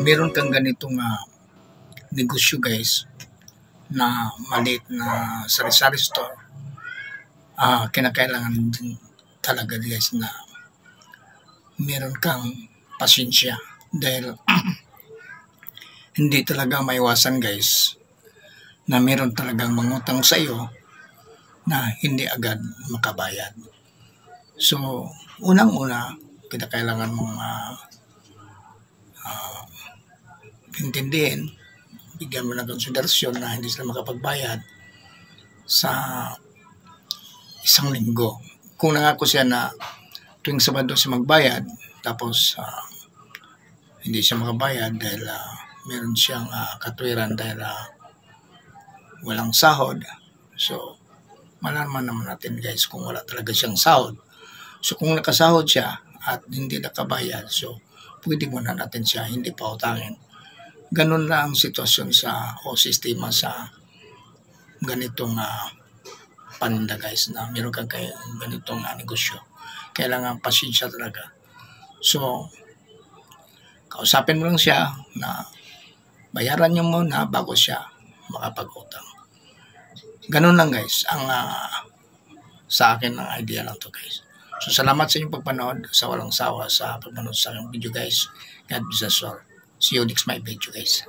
meron kang ganitong negosyo guys na maliit na sari-sari store, kinakailangan din talaga guys na meron kang pasensya dahil hindi talaga maiwasan guys na meron talagang mangutang sa iyo na hindi agad makabayad. So, unang-una, kinakailangan mong intindihin, bigyan mo ng konsiderasyon na hindi sila makapagbayad sa isang linggo. Kung nangako siya na tuwing Sabado siya magbayad, tapos hindi siya makabayad dahil meron siyang katwiran dahil walang sahod. So, malaman naman natin guys kung wala talaga siyang sahod. So, kung nakasahod siya at hindi nakabayad, so, pwede muna natin siya hindi pautangin. Ganun lang ang sitwasyon o sistema sa ganitong paninda guys, na meron kang ganitong negosyo. Kailangan pasensya talaga. So, kausapin mo lang siya na bayaran niyo muna bago siya makapag-utang. Ganun lang guys ang sa akin ang idea lang to guys. So, salamat sa inyong pagpanood, sa walang sawa sa pagpanood sa aking video guys. God bless us all. See you next my video guys.